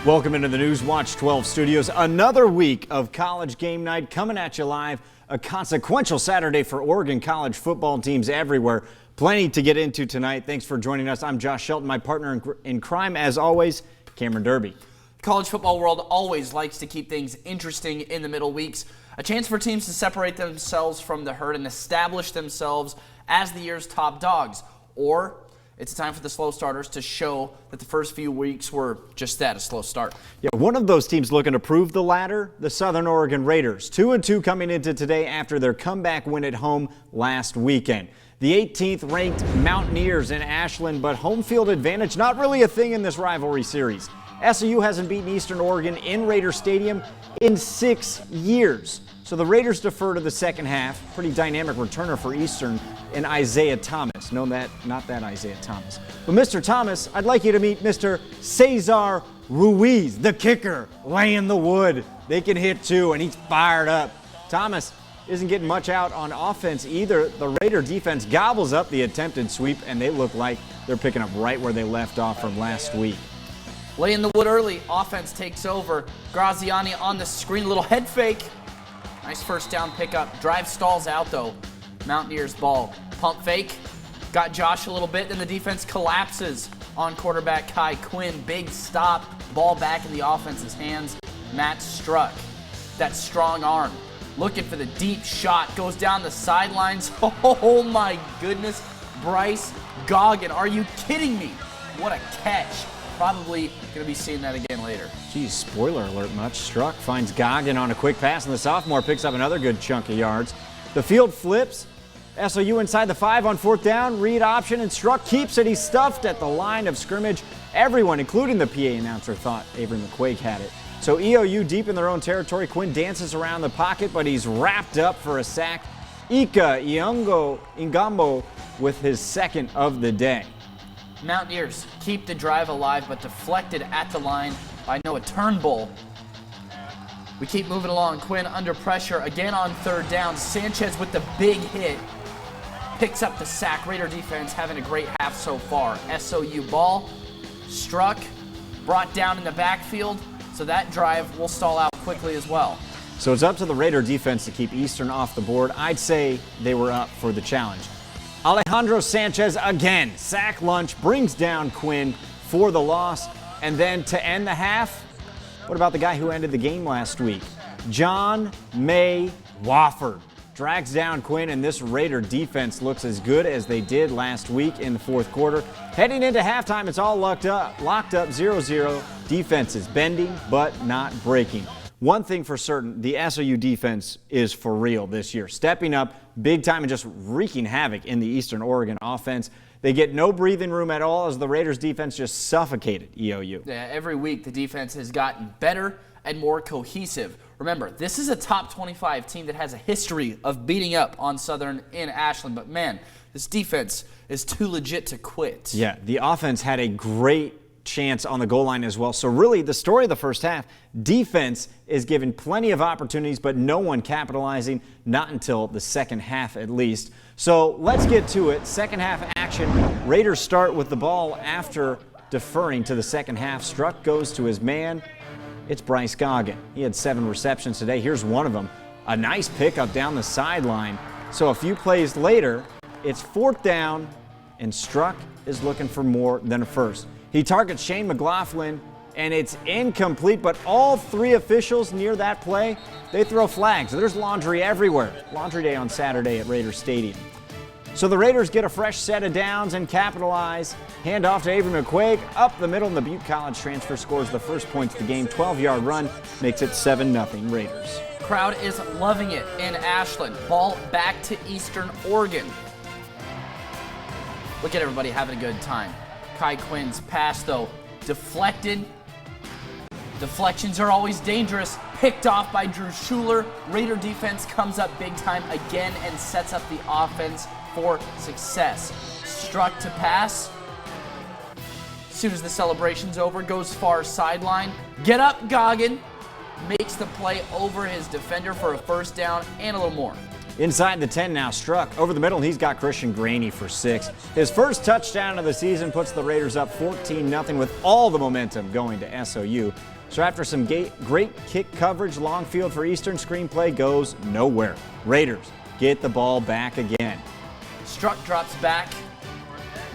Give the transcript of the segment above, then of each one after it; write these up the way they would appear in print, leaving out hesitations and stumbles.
Welcome into the News Watch 12 studios. Another week of college game night coming at you live. A consequential Saturday for Oregon college football teams everywhere. Plenty to get into tonight. Thanks for joining us. I'm Josh Shelton, my partner in crime, as always, Cameron Derby. College football world always likes to keep things interesting in the middle weeks. A chance for teams to separate themselves from the herd and establish themselves as the year's top dogs. Or it's a time for the slow starters to show that the first few weeks were just that, a slow start. Yeah, one of those teams looking to prove the latter, the Southern Oregon Raiders. 2-2 coming into today after their comeback win at home last weekend. The 18th ranked Mountaineers in Ashland, but home field advantage not really a thing in this rivalry series. SOU hasn't beaten Eastern Oregon in Raider Stadium in 6 years. So the Raiders defer to the second half. Pretty dynamic returner for Eastern in Isaiah Thomas. No, not that Isaiah Thomas. But Mr. Thomas, I'd like you to meet Mr. Cesar Ruiz, the kicker, laying the wood. They can hit too, and he's fired up. Thomas isn't getting much out on offense either. The Raider defense gobbles up the attempted sweep, and they look like they're picking up right where they left off from last week. Laying the wood early, offense takes over. Graziani on the screen, a little head fake. Nice first down pickup. Drive stalls out though. Mountaineers ball. Pump fake. Got Josh a little bit, then the defense collapses on quarterback Kai Quinn. Big stop. Ball back in the offense's hands. Matt Struck. That strong arm. Looking for the deep shot. Goes down the sidelines. Oh my goodness. Bryce Goggin. Are you kidding me? What a catch. Probably going to be seeing that again later. Geez, spoiler alert much. Struck finds Goggin on a quick pass, and the sophomore picks up another good chunk of yards. The field flips. SOU inside the 5 on fourth down. Read option, and Struck keeps it. He's stuffed at the line of scrimmage. Everyone, including the PA announcer, thought Avery McQuaig had it. So EOU deep in their own territory. Quinn dances around the pocket, but he's wrapped up for a sack. Ika Ingambo with his second of the day. Mountaineers keep the drive alive, but deflected at the line by Noah Turnbull. We keep moving along. Quinn under pressure again on third down. Sanchez with the big hit. Picks up the sack. Raider defense having a great half so far. SOU ball. Struck. Brought down in the backfield. So that drive will stall out quickly as well. So it's up to the Raider defense to keep Eastern off the board. I'd say they were up for the challenge. Alejandro Sanchez again. Sack lunch brings down Quinn for the loss. And then to end the half, what about the guy who ended the game last week? John May Wofford drags down Quinn, and this Raider defense looks as good as they did last week in the fourth quarter. Heading into halftime, it's all locked up 0-0. Defense is bending but not breaking. One thing for certain, the SOU defense is for real this year. Stepping up big time and just wreaking havoc in the Eastern Oregon offense. They get no breathing room at all as the Raiders defense just suffocated EOU. Yeah, every week the defense has gotten better and more cohesive. Remember, this is a top 25 team that has a history of beating up on Southern in Ashland. But man, this defense is too legit to quit. Yeah, the offense had a great chance on the goal line as well. So really the story of the first half, defense is given plenty of opportunities, but no one capitalizing, not until the second half at least. So let's get to it. Second half action. Raiders start with the ball after deferring to the second half. Struck goes to his man. It's Bryce Goggin. He had 7 receptions today. Here's one of them. A nice pickup down the sideline. So a few plays later, it's fourth down, and Struck is looking for more than a first. He targets Shane McLaughlin, and it's incomplete, but all 3 officials near that play, they throw flags. There's laundry everywhere. Laundry day on Saturday at Raider Stadium. So the Raiders get a fresh set of downs and capitalize. Hand off to Avery McQuaig. Up the middle, and the Butte College transfer scores the first points of the game. 12-yard run makes it 7-0 Raiders. Crowd is loving it in Ashland. Ball back to Eastern Oregon. Look at everybody having a good time. Kai Quinn's pass, though, deflected. Deflections are always dangerous. Picked off by Drew Schuler. Raider defense comes up big time again and sets up the offense for success. Struck to pass. As soon as the celebration's over, goes far sideline. Get up, Goggin. Makes the play over his defender for a first down and a little more. Inside the 10 now, Struck over the middle. He's got Christian Graney for 6. His first touchdown of the season puts the Raiders up 14-0 with all the momentum going to SOU. So after some great kick coverage, long field for Eastern, screenplay goes nowhere. Raiders get the ball back again. Struck drops back,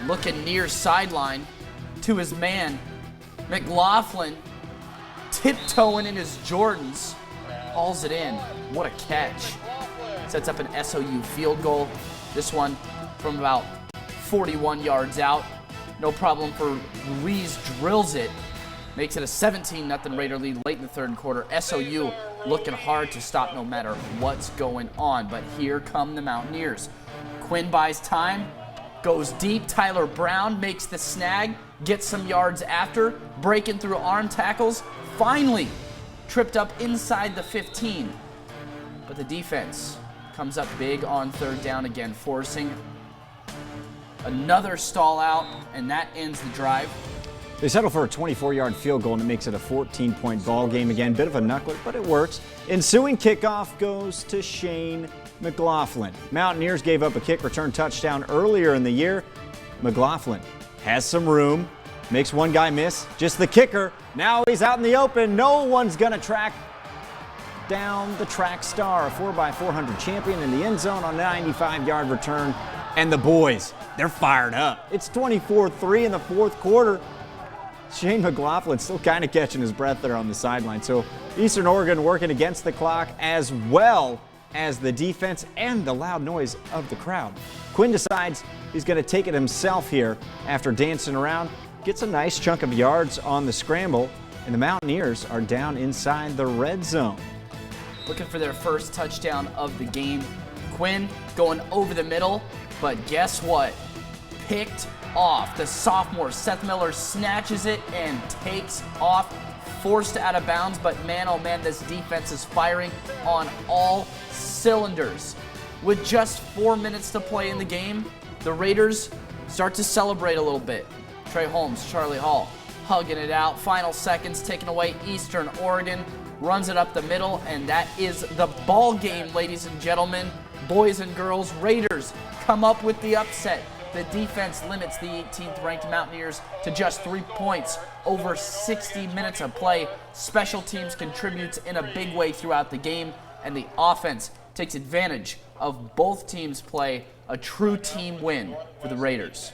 looking near sideline to his man. McLaughlin tiptoeing in his Jordans, hauls it in. What a catch. Sets up an SOU field goal. This one from about 41 yards out. No problem for Ruiz, drills it. Makes it a 17-0 Raider lead late in the third quarter. SOU looking hard to stop no matter what's going on. But here come the Mountaineers. Quinn buys time, goes deep. Tyler Brown makes the snag, gets some yards after, breaking through arm tackles. Finally tripped up inside the 15. But the defense comes up big on third down again, forcing another stall out, and that ends the drive. They settle for a 24-yard field goal, and it makes it a 14-point ball game again. Bit of a knuckler, but it works. Ensuing kickoff goes to Shane McLaughlin. Mountaineers gave up a kick return touchdown earlier in the year. McLaughlin has some room, makes one guy miss, just the kicker. Now he's out in the open. No one's going to track down the track star, a 4x400 champion in the end zone on a 95-yard return. And the boys, they're fired up. It's 24-3 in the fourth quarter. Shane McLaughlin still kind of catching his breath there on the sideline. So Eastern Oregon working against the clock as well as the defense and the loud noise of the crowd. Quinn decides he's going to take it himself here after dancing around. Gets a nice chunk of yards on the scramble, and the Mountaineers are down inside the red zone. Looking for their first touchdown of the game. Quinn going over the middle, but guess what? Picked off. The sophomore Seth Miller snatches it and takes off, forced out of bounds, but man, oh man, this defense is firing on all cylinders. With just 4 minutes to play in the game, the Raiders start to celebrate a little bit. Trey Holmes, Charlie Hall, hugging it out. Final seconds taken away. Eastern Oregon runs it up the middle, and that is the ball game, ladies and gentlemen, boys and girls. Raiders come up with the upset. The defense limits the 18th ranked Mountaineers to just 3 points over 60 minutes of play. Special teams contributes in a big way throughout the game, and the offense takes advantage of both teams' play. A true team win for the Raiders.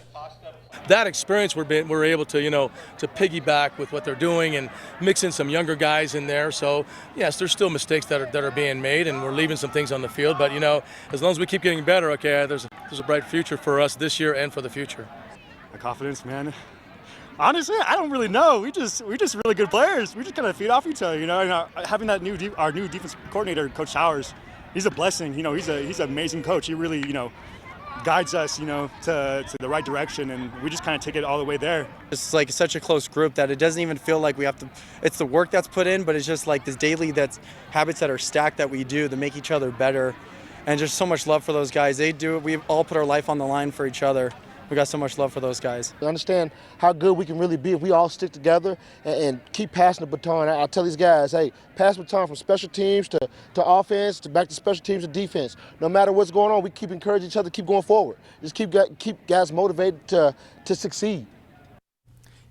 That experience we're able to, to piggyback with what they're doing and mix in some younger guys in there. So, yes, there's still mistakes that are being made, and we're leaving some things on the field. But, as long as we keep getting better, okay, there's a bright future for us this year and for the future. My confidence, man. Honestly, I don't really know. We just really good players. We just kind of feed off each other, And having that our new defense coordinator, Coach Showers, he's a blessing. He's an amazing coach. He really, guides us, to the right direction, and we just kind of take it all the way there. It's like such a close group that it doesn't even feel like we have to, it's the work that's put in, but it's just like this daily habits that are stacked that we do to make each other better, and just so much love for those guys. We all put our life on the line for each other. We got so much love for those guys. I understand how good we can really be if we all stick together and keep passing the baton. I tell these guys, hey, pass the baton from special teams to offense, to back to special teams to defense. No matter what's going on, we keep encouraging each other to keep going forward. Just keep guys motivated to succeed.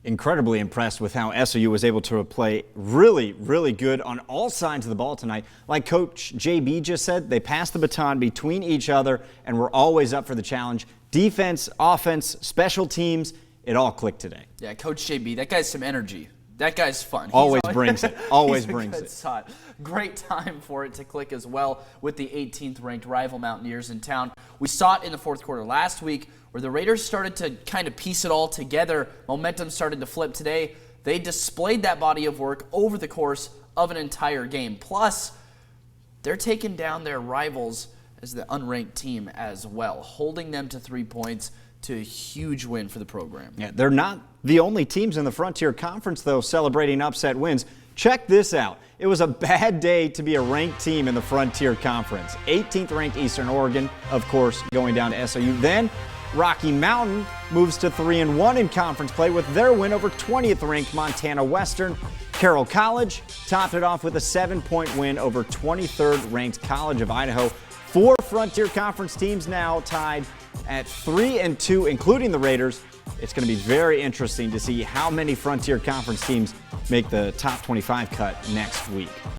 Incredibly impressed with how SOU was able to play really, really good on all sides of the ball tonight. Like Coach JB just said, they passed the baton between each other and were always up for the challenge. Defense, offense, special teams, it all clicked today. Yeah, Coach JB, that guy's some energy. That guy's fun. Always brings it. Always he's brings a good it. Shot. Great time for it to click as well with the 18th ranked rival Mountaineers in town. We saw it in the fourth quarter last week where the Raiders started to kind of piece it all together. Momentum started to flip today. They displayed that body of work over the course of an entire game. Plus, they're taking down their rivals as the unranked team as well, holding them to 3 points to a huge win for the program. Yeah, they're not the only teams in the Frontier Conference, though, celebrating upset wins. Check this out. It was a bad day to be a ranked team in the Frontier Conference. 18th ranked Eastern Oregon, of course, going down to SOU. Then Rocky Mountain moves to 3-1 in conference play with their win over 20th ranked Montana Western. Carroll College topped it off with a 7-point win over 23rd ranked College of Idaho. 4 Frontier Conference teams now tied at 3-2, including the Raiders. It's going to be very interesting to see how many Frontier Conference teams make the top 25 cut next week.